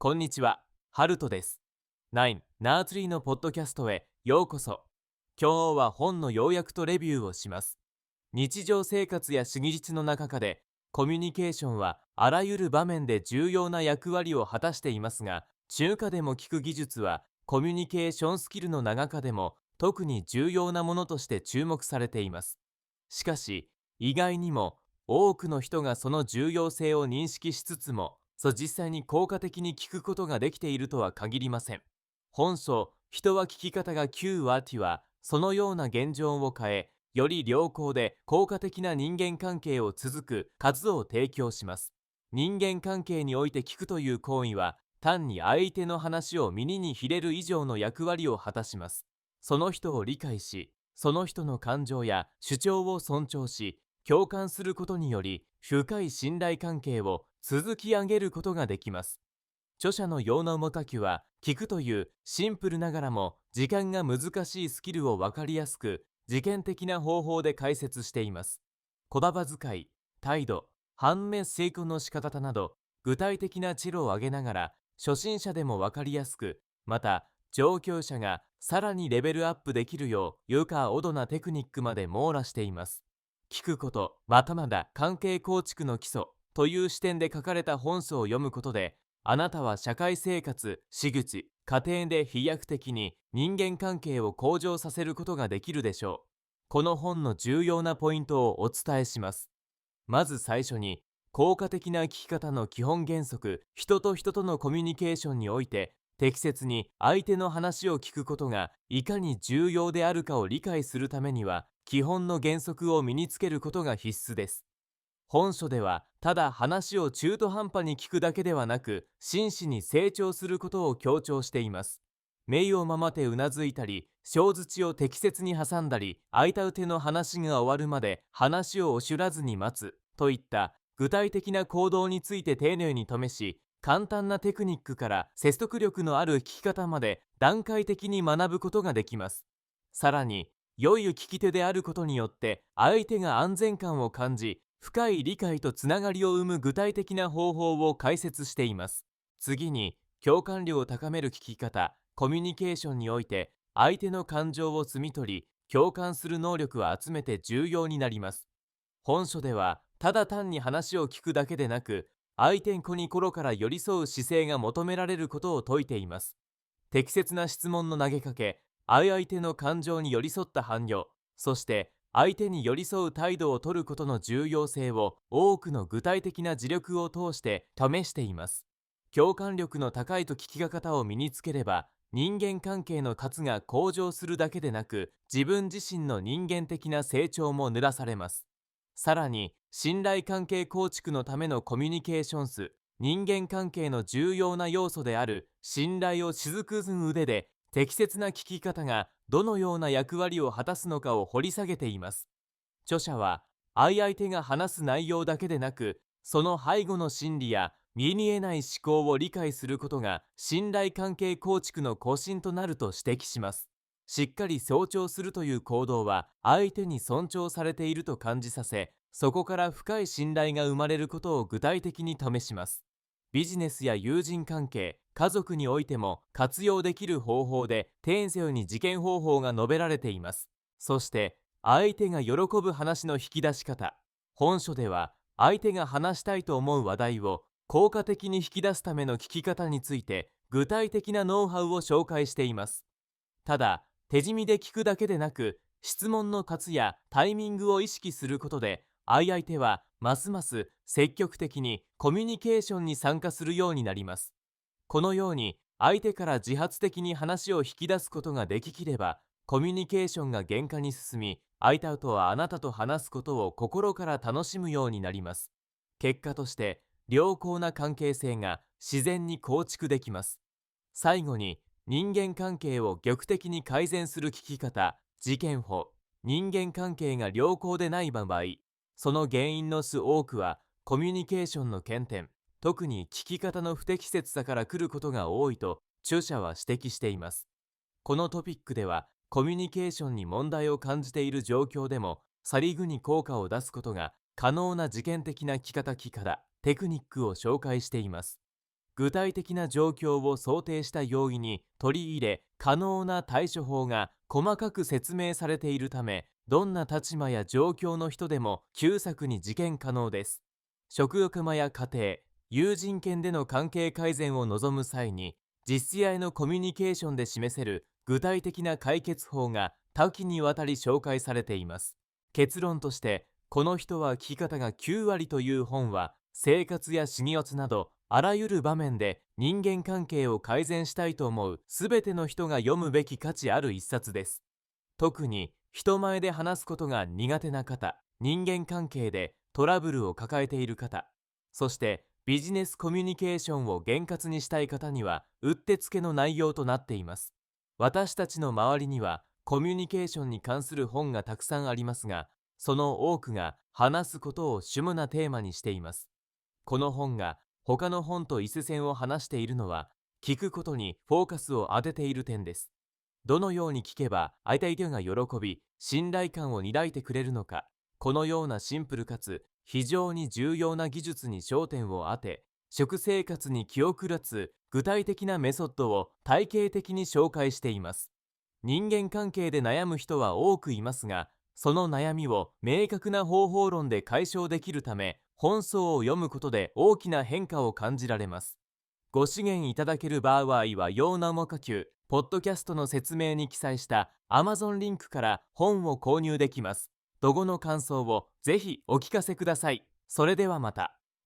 こんにちは、ハルトです。9ナーツリーのポッドキャストへようこそ。今日は本の要約とレビューをします。日常生活や技術の中で、コミュニケーションはあらゆる場面で重要な役割を果たしていますが、中華でも聞く技術はコミュニケーションスキルの中でも特に重要なものとして注目されています。しかし、意外にも多くの人がその重要性を認識しつつも、実際に効果的に聞くことができているとは限りません。本書人は聞き方が9割はそのような現状を変え、より良好で効果的な人間関係を続く数を提供します。人間関係において聞くという行為は、単に相手の話を耳に入れる以上の役割を果たします。その人を理解し、その人の感情や主張を尊重し、共感することにより、深い信頼関係を築き上げることができます。著者のヨーノモタキュは、聞くというシンプルながらも時間が難しいスキルを分かりやすく、実験的な方法で解説しています。言葉遣い、態度、反面成功の仕方など、具体的な知路を挙げながら、初心者でも分かりやすく、また、上級者がさらにレベルアップできるよう、有価オドなテクニックまで網羅しています。聞くこと、またまだ関係構築の基礎という視点で書かれた本書を読むことで、あなたは社会生活、私口、家庭で飛躍的に人間関係を向上させることができるでしょう。この本の重要なポイントをお伝えします。まず最初に、効果的な聞き方の基本原則、人と人とのコミュニケーションにおいて、適切に相手の話を聞くことがいかに重要であるかを理解するためには、基本の原則を身につけることが必須です。本書では、ただ話を中途半端に聞くだけではなく、真摯に成長することを強調しています。名をままてうなずいたり、小槌を適切に挟んだり、相手の話が終わるまで話をおしゅらずに待つといった具体的な行動について丁寧に試し、簡単なテクニックから説得力のある聞き方まで段階的に学ぶことができます。さらに、良い聞き手であることによって相手が安全感を感じ、深い理解とつながりを生む具体的な方法を解説しています。次に、共感力を高める聞き方、コミュニケーションにおいて相手の感情を摘み取り、共感する能力を集めて重要になります。本書では、ただ単に話を聞くだけでなく、相手に心から寄り添う姿勢が求められることを説いています。適切な質問の投げかけ、相手の感情に寄り添った伴侶、そして相手に寄り添う態度を取ることの重要性を多くの具体的な事例を通して試しています。共感力の高いと聞き方を身につければ、人間関係の質が向上するだけでなく、自分自身の人間的な成長も濡らされます。さらに、信頼関係構築のためのコミュニケーションス、人間関係の重要な要素である信頼を築く上で、適切な聞き方がどのような役割を果たすのかを掘り下げています。著者は、相手が話す内容だけでなく、その背後の心理や見えない思考を理解することが信頼関係構築の核心となると指摘します。しっかり尊重するという行動は、相手に尊重されていると感じさせ、そこから深い信頼が生まれることを具体的に試します。ビジネスや友人関係、家族においても活用できる方法で、丁寧に実験方法が述べられています。そして、相手が喜ぶ話の引き出し方。本書では、相手が話したいと思う話題を効果的に引き出すための聞き方について、具体的なノウハウを紹介しています。ただ、手締みで聞くだけでなく、質問の数やタイミングを意識することで、相手はますます積極的にコミュニケーションに参加するようになります。このように、相手から自発的に話を引き出すことができきれば、コミュニケーションが厳化に進み、相手とはあなたと話すことを心から楽しむようになります。結果として、良好な関係性が自然に構築できます。最後に、人間関係を劇的に改善する聞き方、事件法。人間関係が良好でない場合、その原因の多くはコミュニケーションの欠点、特に聞き方の不適切さから来ることが多いと著者は指摘しています。このトピックでは、コミュニケーションに問題を感じている状況でもさりげに効果を出すことが可能な実験的な聞き方テクニックを紹介しています。具体的な状況を想定した用意に取り入れ可能な対処法が細かく説明されているため、どんな立場や状況の人でも旧策に実現可能です。食欲間や家庭、友人間での関係改善を望む際に、実際のコミュニケーションで示せる具体的な解決法が多岐にわたり紹介されています。結論として、この人は聞き方が9割という本は、生活や仕事などあらゆる場面で人間関係を改善したいと思うすべての人が読むべき価値ある一冊です。特に人前で話すことが苦手な方、人間関係でトラブルを抱えている方、そしてビジネスコミュニケーションを厳格にしたい方にはうってつけの内容となっています。私たちの周りにはコミュニケーションに関する本がたくさんありますが、その多くが話すことを主務なテーマにしています。この本が他の本と一線を話しているのは、聞くことにフォーカスを当てている点です。どのように聞けば相手が喜び、信頼感を抱いてくれるのか、このようなシンプルかつ非常に重要な技術に焦点を当て、食生活に気をくらつ具体的なメソッドを体系的に紹介しています。人間関係で悩む人は多くいますが、その悩みを明確な方法論で解消できるため、本草を読むことで大きな変化を感じられます。ご資源いただける場合は、洋ナモ下級ポッドキャストの説明に記載した Amazon リンクから本を購入できます。どごの感想をぜひお聞かせください。それではまた。